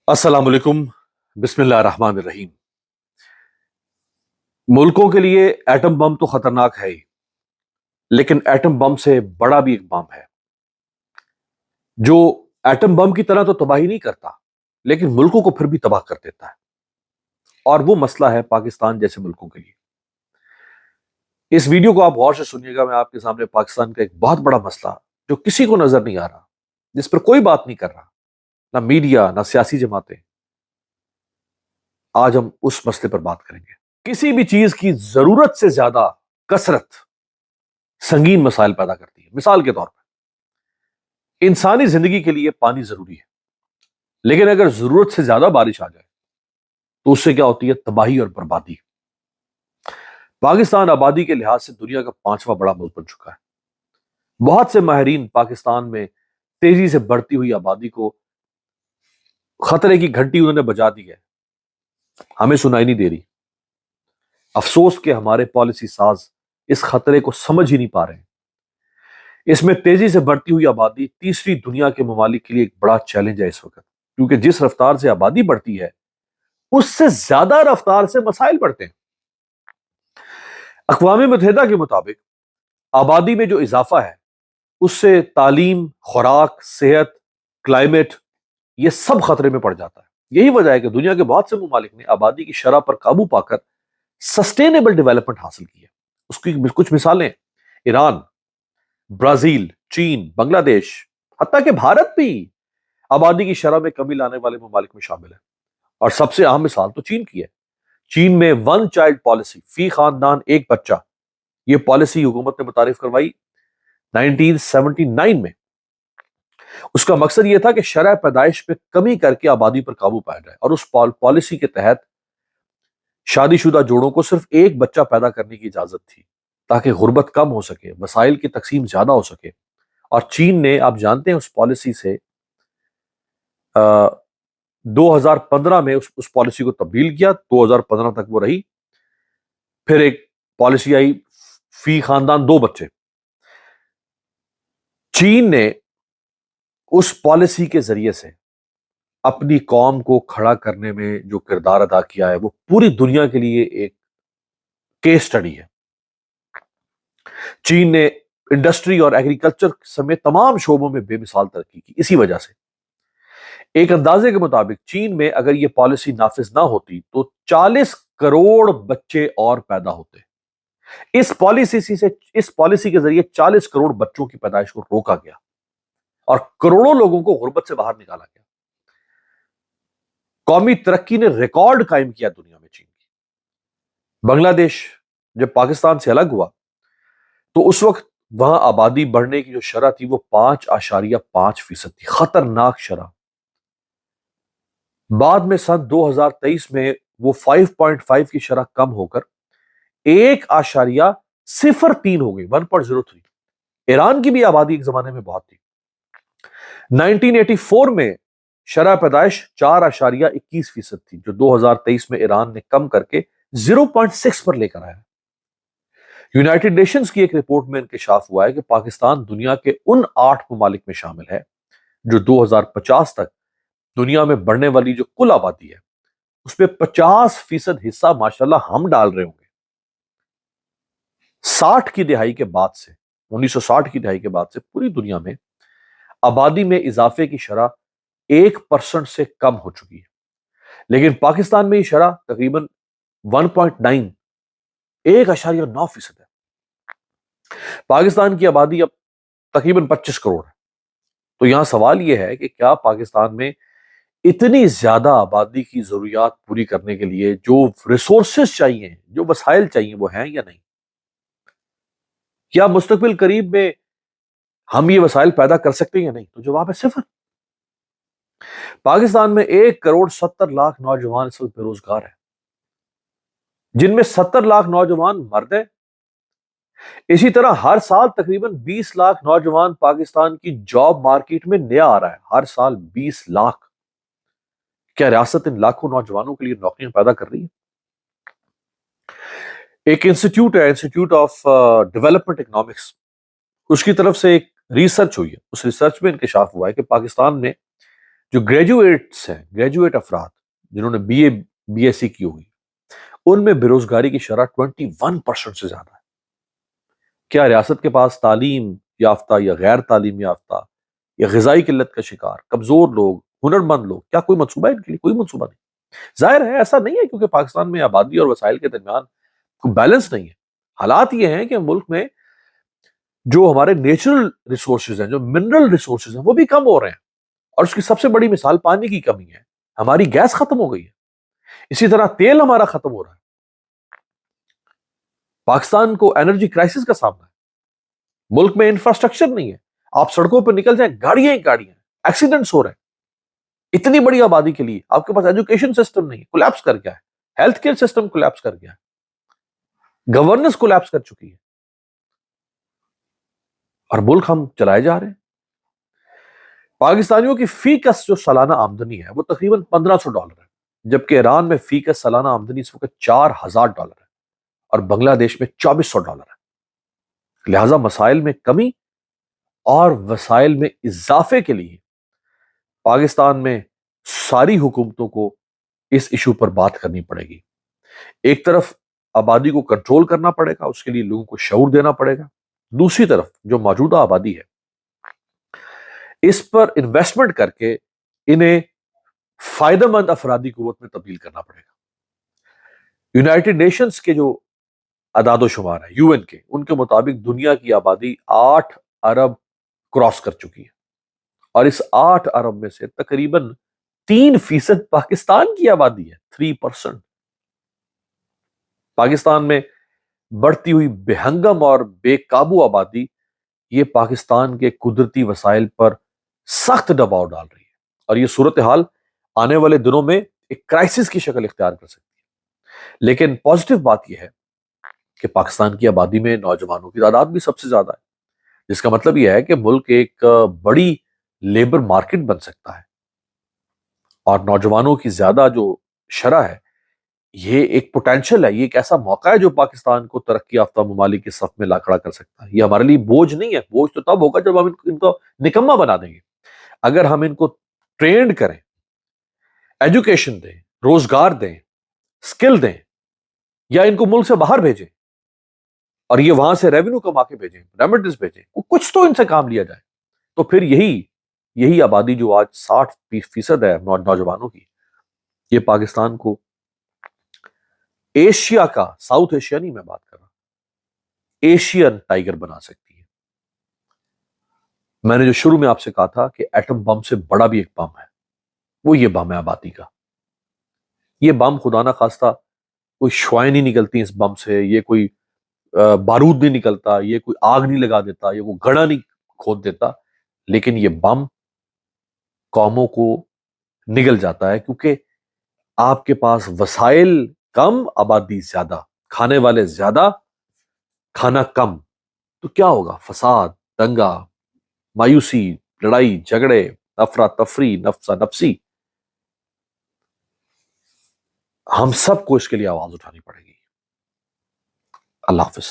السلام علیکم۔ بسم اللہ الرحمن الرحیم۔ ملکوں کے لیے ایٹم بم تو خطرناک ہے ہی، لیکن ایٹم بم سے بڑا بھی ایک بم ہے جو ایٹم بم کی طرح تو تباہی نہیں کرتا لیکن ملکوں کو پھر بھی تباہ کر دیتا ہے، اور وہ مسئلہ ہے پاکستان جیسے ملکوں کے لیے۔ اس ویڈیو کو آپ غور سے سنیے گا۔ میں آپ کے سامنے پاکستان کا ایک بہت بڑا مسئلہ جو کسی کو نظر نہیں آ رہا، جس پر کوئی بات نہیں کر رہا، نہ میڈیا نہ سیاسی جماعتیں، آج ہم اس مسئلے پر بات کریں گے۔ کسی بھی چیز کی ضرورت سے زیادہ کثرت سنگین مسائل پیدا کرتی ہے۔ مثال کے طور پر انسانی زندگی کے لیے پانی ضروری ہے، لیکن اگر ضرورت سے زیادہ بارش آ جائے تو اس سے کیا ہوتی ہے؟ تباہی اور بربادی۔ پاکستان آبادی کے لحاظ سے دنیا کا 5واں بڑا ملک بن چکا ہے۔ بہت سے ماہرین پاکستان میں تیزی سے بڑھتی ہوئی آبادی کو خطرے کی گھنٹی انہوں نے بجا دی ہے، ہمیں سنائی نہیں دے رہی۔ افسوس کہ ہمارے پالیسی ساز اس خطرے کو سمجھ ہی نہیں پا رہے ہیں۔ اس میں تیزی سے بڑھتی ہوئی آبادی تیسری دنیا کے ممالک کے لیے ایک بڑا چیلنج ہے اس وقت، کیونکہ جس رفتار سے آبادی بڑھتی ہے اس سے زیادہ رفتار سے مسائل بڑھتے ہیں۔ اقوام متحدہ کے مطابق آبادی میں جو اضافہ ہے اس سے تعلیم، خوراک، صحت، کلائمیٹ، یہ سب خطرے میں پڑ جاتا ہے۔ یہی وجہ ہے کہ دنیا کے بہت سے ممالک نے آبادی کی شرح پر قابو پا کر سسٹینیبل ڈیولپمنٹ حاصل کی ہے۔ اس کی کچھ مثالیں: ایران، برازیل، چین، بنگلہ دیش، حتیٰ کہ بھارت بھی آبادی کی شرح میں کمی لانے والے ممالک میں شامل ہے۔ اور سب سے اہم مثال تو چین کی ہے۔ چین میں ون چائلڈ پالیسی، فی خاندان ایک بچہ، یہ پالیسی حکومت نے متعارف کروائی 1979 میں۔ اس کا مقصد یہ تھا کہ شرح پیدائش پہ کمی کر کے آبادی پر قابو پایا جائے، اور اس پالیسی کے تحت شادی شدہ جوڑوں کو صرف ایک بچہ پیدا کرنے کی اجازت تھی تاکہ غربت کم ہو سکے، وسائل کی تقسیم زیادہ ہو سکے۔ اور چین نے، آپ جانتے ہیں، اس پالیسی سے 2015 میں اس پالیسی کو تبدیل کیا۔ 2015 تک وہ رہی، پھر ایک پالیسی آئی فی خاندان 2 بچے۔ چین نے اس پالیسی کے ذریعے سے اپنی قوم کو کھڑا کرنے میں جو کردار ادا کیا ہے وہ پوری دنیا کے لیے ایک کیس سٹڈی ہے۔ چین نے انڈسٹری اور ایگریکلچر سمیت تمام شعبوں میں بے مثال ترقی کی اسی وجہ سے۔ ایک اندازے کے مطابق چین میں اگر یہ پالیسی نافذ نہ ہوتی تو 40 کروڑ بچے اور پیدا ہوتے۔ اس پالیسی کے ذریعے 40 کروڑ بچوں کی پیدائش کو روکا گیا اور کروڑوں لوگوں کو غربت سے باہر نکالا گیا۔ قومی ترقی نے ریکارڈ قائم کیا دنیا میں چین کی۔ بنگلہ دیش جب پاکستان سے الگ ہوا تو اس وقت وہاں آبادی بڑھنے کی جو شرح تھی وہ 5.5% تھی، خطرناک شرح۔ بعد میں سن 2023 میں وہ 5.5 کی شرح کم ہو کر 1.03 ہو گئی، 1.03۔ ایران کی بھی آبادی ایک زمانے میں بہت تھی۔ 1984 میں شرح پیدائش 4.21% تھی، جو 2023 میں ایران نے کم کر کے 0.6 پر لے کر آیا۔ یونائٹڈ نیشنز کی ایک رپورٹ میں انکشاف ہوا ہے کہ پاکستان دنیا کے ان 8 ممالک میں شامل ہے جو 2050 تک دنیا میں بڑھنے والی جو کل آبادی ہے اس پہ 50% حصہ ماشاءاللہ ہم ڈال رہے ہوں گے۔ 60 کی دہائی کے بعد سے، 1960 کی دہائی کے بعد سے پوری دنیا میں آبادی میں اضافے کی شرح 1% سے کم ہو چکی ہے، لیکن پاکستان میں یہ شرح تقریباً 1.9 1.9% ہے۔ پاکستان کی آبادی اب تقریباً 25 کروڑ ہے۔ تو یہاں سوال یہ ہے کہ کیا پاکستان میں اتنی زیادہ آبادی کی ضروریات پوری کرنے کے لیے جو ریسورسز چاہیے، جو وسائل چاہیے، وہ ہیں یا نہیں؟ کیا مستقبل قریب میں ہم یہ وسائل پیدا کر سکتے ہیں یا نہیں؟ تو جواب ہے صفر۔ پاکستان میں 1.70 کروڑ نوجوان اس وقت بے روزگار ہیں، جن میں 70 لاکھ نوجوان مرد ہیں۔ اسی طرح ہر سال تقریباً 20 لاکھ نوجوان پاکستان کی جاب مارکیٹ میں نیا آ رہا ہے، ہر سال 20 لاکھ۔ کیا ریاست ان لاکھوں نوجوانوں کے لیے نوکریاں پیدا کر رہی ہے؟ ایک انسٹیٹیوٹ ہے، انسٹیٹیوٹ آف ڈیولپمنٹ اکنامکس، اس کی طرف سے ایک ریسرچ ہوئی ہے۔ اس ریسرچ میں انکشاف ہوا ہے کہ پاکستان میں جو گریجویٹس ہیں، گریجویٹ افراد جنہوں نے B A B S C کی ہوئی، ان میں بے روزگاری کی شرح 21% سے زیادہ ہے۔ کیا ریاست کے پاس تعلیم یافتہ یا غیر تعلیم یافتہ یا غذائی قلت کا شکار کمزور لوگ، ہنرمند لوگ، کیا کوئی منصوبہ ہے ان کے لیے؟ کوئی منصوبہ نہیں۔ ظاہر ہے ایسا نہیں ہے کیونکہ پاکستان میں آبادی اور وسائل کے درمیان کوئی بیلنس نہیں ہے۔ حالات یہ ہیں کہ ملک میں جو ہمارے نیچرل ریسورسز ہیں، جو منرل ریسورسز ہیں، وہ بھی کم ہو رہے ہیں، اور اس کی سب سے بڑی مثال پانی کی کمی ہے۔ ہماری گیس ختم ہو گئی ہے، اسی طرح تیل ہمارا ختم ہو رہا ہے۔ پاکستان کو انرجی کرائسس کا سامنا ہے، ملک میں انفراسٹرکچر نہیں ہے، آپ سڑکوں پہ نکل جائیں گاڑیاں ہی گاڑیاں، ایکسیڈنٹس ہو رہے ہیں۔ اتنی بڑی آبادی کے لیے آپ کے پاس ایجوکیشن سسٹم نہیں ہے، کولیپس کر گیا ہے، ہیلتھ کیئر سسٹم کولیپس کر گیا ہے، گورننس کولیپس کر چکی ہے، اور ملک ہم چلائے جا رہے ہیں۔ پاکستانیوں کی فی کس جو سالانہ آمدنی ہے وہ تقریباً $1500 ہے، جبکہ ایران میں فی کس سالانہ آمدنی اس وقت $4000 ہے، اور بنگلہ دیش میں $2400 ہے۔ لہذا مسائل میں کمی اور وسائل میں اضافے کے لیے پاکستان میں ساری حکومتوں کو اس ایشو پر بات کرنی پڑے گی۔ ایک طرف آبادی کو کنٹرول کرنا پڑے گا، اس کے لیے لوگوں کو شعور دینا پڑے گا، دوسری طرف جو موجودہ آبادی ہے اس پر انویسٹمنٹ کر کے انہیں فائدہ مند افرادی قوت میں تبدیل کرنا پڑے گا۔ یونائٹڈ نیشنز کے جو اعداد و شمار ہیں، یو این کے، ان کے مطابق دنیا کی آبادی 8 ارب کراس کر چکی ہے، اور اس 8 ارب میں سے تقریباً 3% پاکستان کی آبادی ہے، 3%۔ پاکستان میں بڑھتی ہوئی بے ہنگم اور بے قابو آبادی یہ پاکستان کے قدرتی وسائل پر سخت دباؤ ڈال رہی ہے، اور یہ صورتحال آنے والے دنوں میں ایک کرائسس کی شکل اختیار کر سکتی ہے۔ لیکن پازیٹیو بات یہ ہے کہ پاکستان کی آبادی میں نوجوانوں کی تعداد بھی سب سے زیادہ ہے، جس کا مطلب یہ ہے کہ ملک ایک بڑی لیبر مارکیٹ بن سکتا ہے، اور نوجوانوں کی زیادہ جو شرح ہے یہ ایک پوٹینشل ہے، یہ ایک ایسا موقع ہے جو پاکستان کو ترقی یافتہ ممالک کے صف میں لا کھڑا کر سکتا ہے۔ یہ ہمارے لیے بوجھ نہیں ہے، بوجھ تو تب ہوگا جب ہم ان کو نکمہ بنا دیں گے۔ اگر ہم ان کو ٹرینڈ کریں، ایجوکیشن دیں، روزگار دیں، سکل دیں، یا ان کو ملک سے باہر بھیجیں اور یہ وہاں سے ریونیو کما کے بھیجیں، ریمیٹنس بھیجیں، کچھ تو ان سے کام لیا جائے، تو پھر یہی آبادی جو آج 60% ہے نوجوانوں کی، یہ پاکستان کو ایشیا کا، ساؤتھ ایشیا نہیں میں بات کر رہا، ایشین ٹائیگر بنا سکتی ہے۔ میں نے جو شروع میں آپ سے کہا تھا کہ ایٹم بم سے بڑا بھی ایک بم ہے، وہ یہ بم ہے آبادی کا۔ یہ بم خدا نہ خواستہ کوئی شوائیں نہیں نکلتی اس بم سے، یہ کوئی بارود نہیں نکلتا، یہ کوئی آگ نہیں لگا دیتا، یہ کوئی گڑھا نہیں کھود دیتا، لیکن یہ بم قوموں کو نگل جاتا ہے، کیونکہ آپ کے پاس وسائل کم، آبادی زیادہ، کھانے والے زیادہ، کھانا کم، تو کیا ہوگا؟ فساد، دنگا، مایوسی، لڑائی جھگڑے، افراتفری، نفسا نفسی۔ ہم سب کو اس کے لیے آواز اٹھانی پڑے گی۔ اللہ حافظ۔